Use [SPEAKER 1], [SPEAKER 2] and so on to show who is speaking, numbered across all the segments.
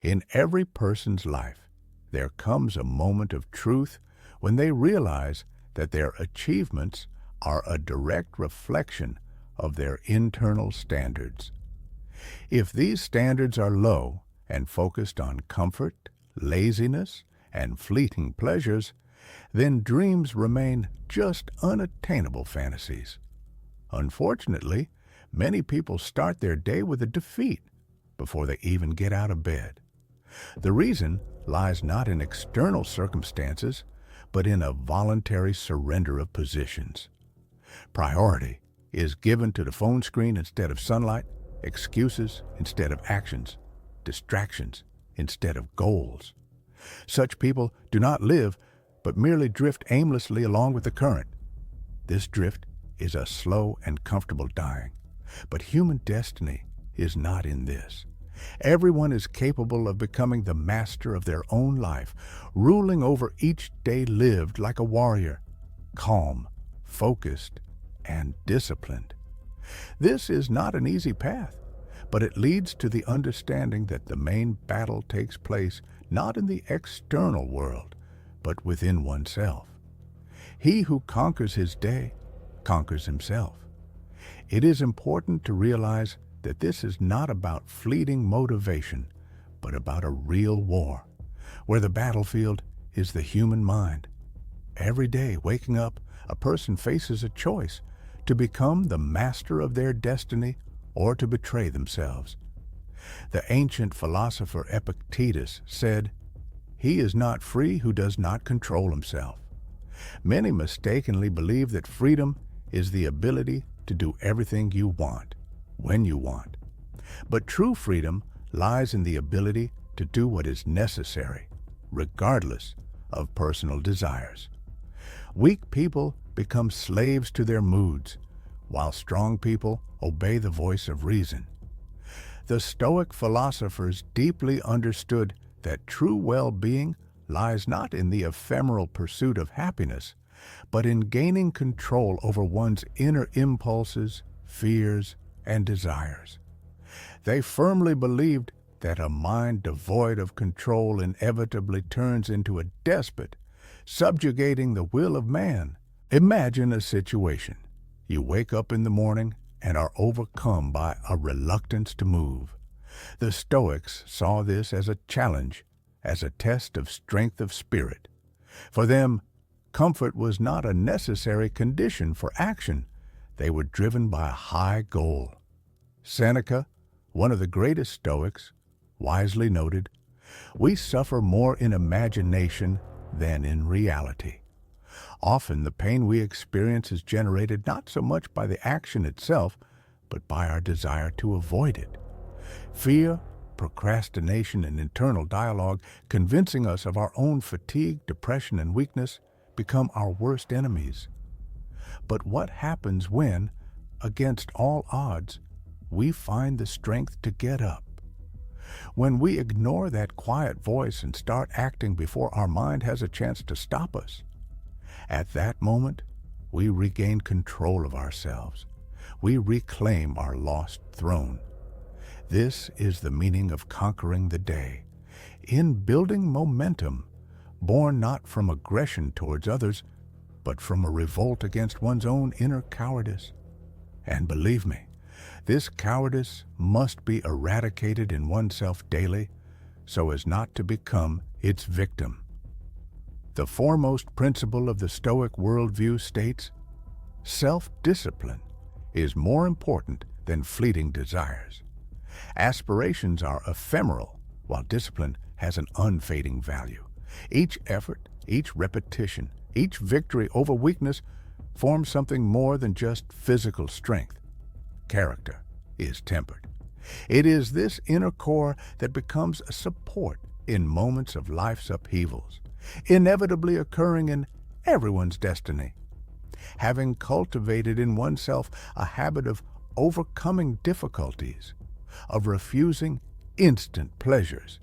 [SPEAKER 1] In every person's life, there comes a moment of truth when they realize that their achievements are a direct reflection of their internal standards. If these standards are low and focused on comfort, laziness, and fleeting pleasures, then dreams remain just unattainable fantasies. Unfortunately, many people start their day with a defeat before they even get out of bed. The reason lies not in external circumstances, but in a voluntary surrender of positions. Priority is given to the phone screen instead of sunlight, excuses instead of actions, distractions instead of goals. Such people do not live, but merely drift aimlessly along with the current. This drift is a slow and comfortable dying, but human destiny is not in this. Everyone is capable of becoming the master of their own life, ruling over each day lived like a warrior, calm, focused, and disciplined. This is not an easy path, but it leads to the understanding that the main battle takes place not in the external world, but within oneself. He who conquers his day conquers himself. It is important to realize that this is not about fleeting motivation, but about a real war, where the battlefield is the human mind. Every day, waking up, a person faces a choice to become the master of their destiny or to betray themselves. The ancient philosopher Epictetus said, "He is not free who does not control himself." Many mistakenly believe that freedom is the ability to do everything you want, when you want. But true freedom lies in the ability to do what is necessary, regardless of personal desires. Weak people become slaves to their moods, while strong people obey the voice of reason. The Stoic philosophers deeply understood that true well-being lies not in the ephemeral pursuit of happiness, but in gaining control over one's inner impulses, fears, and desires. They firmly believed that a mind devoid of control inevitably turns into a despot, subjugating the will of man. Imagine a situation. You wake up in the morning and are overcome by a reluctance to move. The Stoics saw this as a challenge, as a test of strength of spirit. For them, comfort was not a necessary condition for action. They were driven by a high goal. Seneca, one of the greatest Stoics, wisely noted, "We suffer more in imagination than in reality." Often the pain we experience is generated not so much by the action itself, but by our desire to avoid it. Fear, procrastination, and internal dialogue, convincing us of our own fatigue, depression, and weakness, become our worst enemies. But what happens when, against all odds, we find the strength to get up? When we ignore that quiet voice and start acting before our mind has a chance to stop us. At that moment, we regain control of ourselves. We reclaim our lost throne. This is the meaning of conquering the day, in building momentum, born not from aggression towards others, but from a revolt against one's own inner cowardice. And believe me, this cowardice must be eradicated in oneself daily so as not to become its victim. The foremost principle of the Stoic worldview states, self-discipline is more important than fleeting desires. Aspirations are ephemeral, while discipline has an unfading value. Each effort, each repetition, each victory over weakness forms something more than just physical strength. Character is tempered. It is this inner core that becomes a support in moments of life's upheavals, inevitably occurring in everyone's destiny. Having cultivated in oneself a habit of overcoming difficulties, of refusing instant pleasures,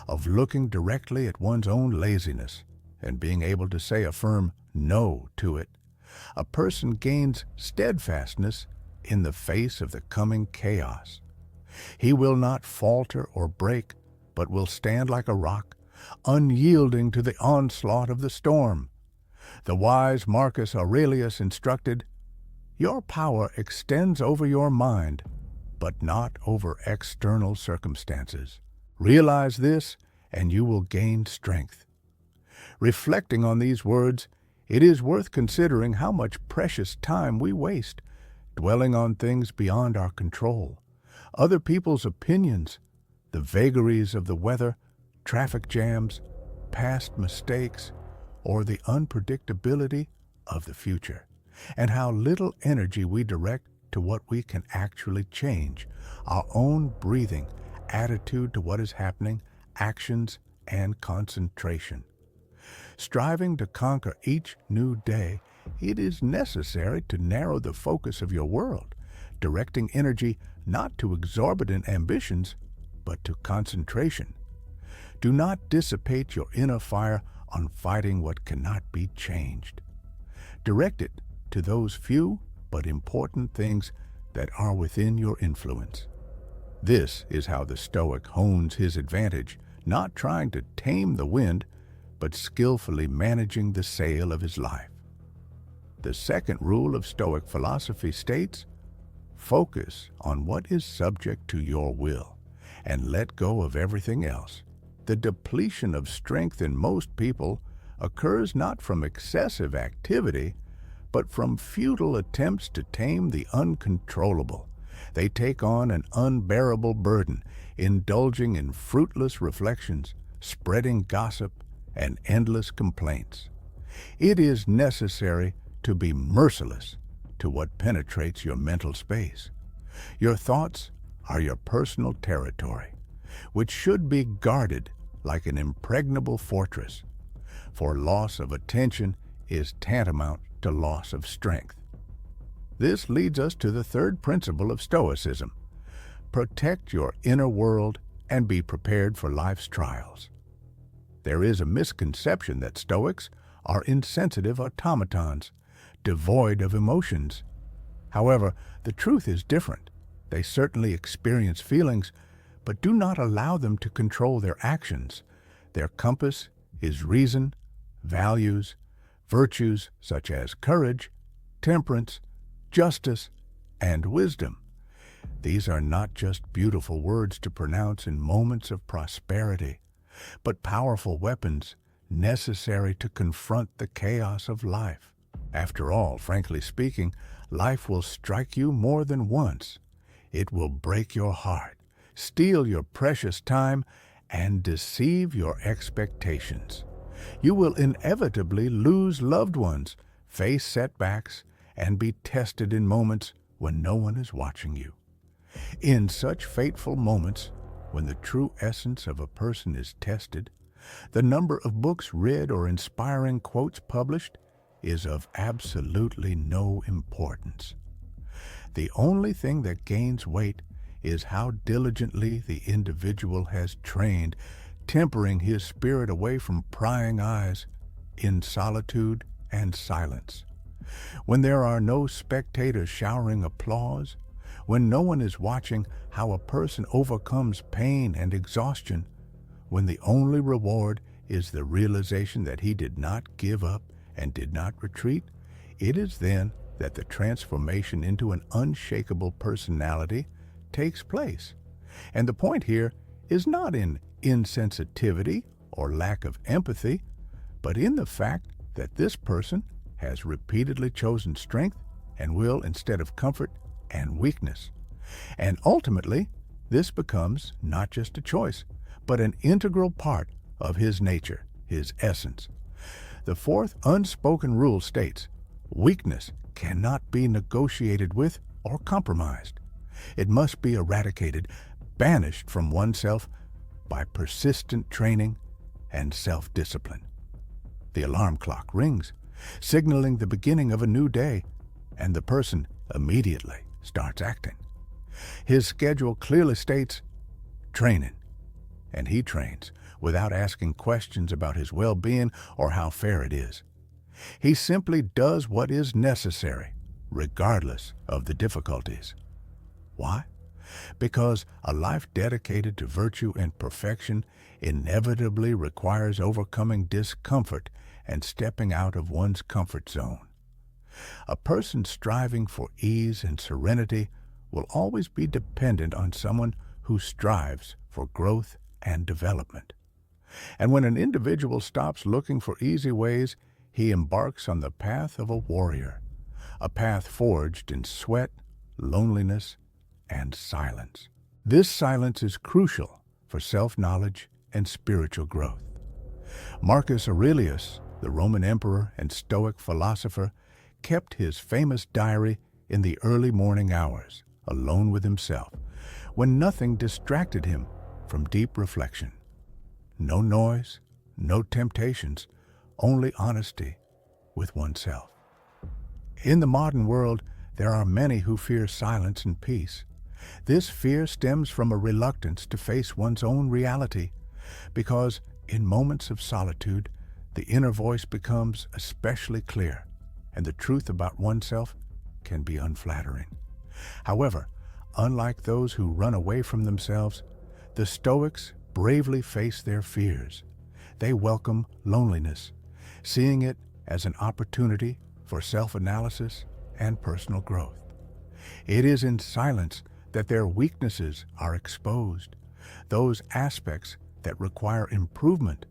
[SPEAKER 1] of looking directly at one's own laziness and being able to say a firm no to it, a person gains steadfastness in the face of the coming chaos. He will not falter or break, but will stand like a rock, unyielding to the onslaught of the storm. The wise Marcus Aurelius instructed, "Your power extends over your mind, but not over external circumstances. Realize this, and you will gain strength." Reflecting on these words, it is worth considering how much precious time we waste dwelling on things beyond our control, other people's opinions, the vagaries of the weather, traffic jams, past mistakes, or the unpredictability of the future, and how little energy we direct to what we can actually change, our own breathing, attitude to what is happening, actions, and concentration. Striving to conquer each new day, it is necessary to narrow the focus of your world, directing energy not to exorbitant ambitions, but to concentration. Do not dissipate your inner fire on fighting what cannot be changed. Direct it to those few but important things that are within your influence. This is how the Stoic hones his advantage, not trying to tame the wind, but skillfully managing the sail of his life. The second rule of Stoic philosophy states, focus on what is subject to your will, and let go of everything else. The depletion of strength in most people occurs not from excessive activity, but from futile attempts to tame the uncontrollable. They take on an unbearable burden, indulging in fruitless reflections, spreading gossip, and endless complaints. It is necessary to be merciless to what penetrates your mental space. Your thoughts are your personal territory, which should be guarded like an impregnable fortress, for loss of attention is tantamount to loss of strength. This leads us to the third principle of Stoicism. Protect your inner world and be prepared for life's trials. There is a misconception that Stoics are insensitive automatons, devoid of emotions. However, the truth is different. They certainly experience feelings, but do not allow them to control their actions. Their compass is reason, values, virtues such as courage, temperance, justice, and wisdom. These are not just beautiful words to pronounce in moments of prosperity, but powerful weapons necessary to confront the chaos of life. After all, frankly speaking, life will strike you more than once. It will break your heart, steal your precious time, and deceive your expectations. You will inevitably lose loved ones, face setbacks, and be tested in moments when no one is watching you. In such fateful moments, when the true essence of a person is tested, the number of books read or inspiring quotes published is of absolutely no importance. The only thing that gains weight is how diligently the individual has trained, tempering his spirit away from prying eyes in solitude and silence. When there are no spectators showering applause, when no one is watching how a person overcomes pain and exhaustion, when the only reward is the realization that he did not give up and did not retreat, it is then that the transformation into an unshakable personality takes place. And the point here is not in insensitivity or lack of empathy, but in the fact that this person has repeatedly chosen strength and will instead of comfort and weakness. And ultimately, this becomes not just a choice, but an integral part of his nature, his essence. The fourth unspoken rule states, weakness cannot be negotiated with or compromised. It must be eradicated, banished from oneself by persistent training and self-discipline. The alarm clock rings, signaling the beginning of a new day, and the person immediately starts acting. His schedule clearly states, training, and he trains without asking questions about his well-being or how fair it is. He simply does what is necessary, regardless of the difficulties. Why? because a life dedicated to virtue and perfection inevitably requires overcoming discomfort and stepping out of one's comfort zone. A person striving for ease and serenity will always be dependent on someone who strives for growth and development. And when an individual stops looking for easy ways, he embarks on the path of a warrior, a path forged in sweat, loneliness, and silence. This silence is crucial for self-knowledge and spiritual growth. Marcus Aurelius, the Roman emperor and Stoic philosopher, kept his famous diary in the early morning hours, alone with himself, when nothing distracted him from deep reflection. No noise, no temptations, only honesty with oneself. In the modern world, there are many who fear silence and peace. This fear stems from a reluctance to face one's own reality, because in moments of solitude, the inner voice becomes especially clear, and the truth about oneself can be unflattering. However, unlike those who run away from themselves, the Stoics bravely face their fears. They welcome loneliness, seeing it as an opportunity for self-analysis and personal growth. It is in silence that their weaknesses are exposed, those aspects that require improvement,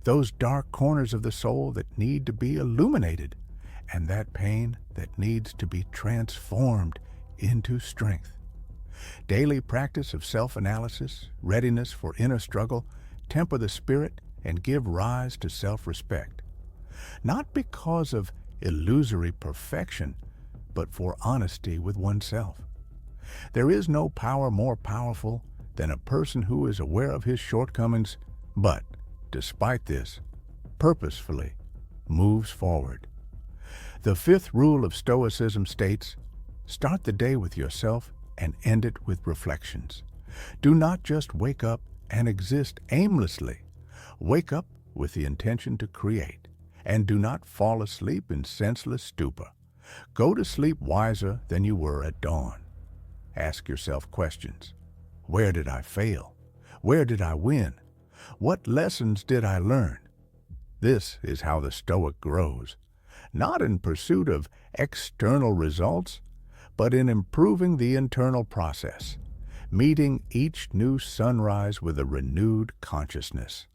[SPEAKER 1] those dark corners of the soul that need to be illuminated, and that pain that needs to be transformed into strength. Daily practice of self-analysis, readiness for inner struggle, temper the spirit and give rise to self-respect. Not because of illusory perfection, but for honesty with oneself. There is no power more powerful than a person who is aware of his shortcomings, but, despite this, purposefully moves forward. The fifth rule of Stoicism states, start the day with yourself and end it with reflections. Do not just wake up and exist aimlessly. Wake up with the intention to create, and do not fall asleep in senseless stupor. Go to sleep wiser than you were at dawn. Ask yourself questions. Where did I fail? Where did I win? What lessons did I learn? This is how the Stoic grows, not in pursuit of external results, but in improving the internal process, meeting each new sunrise with a renewed consciousness.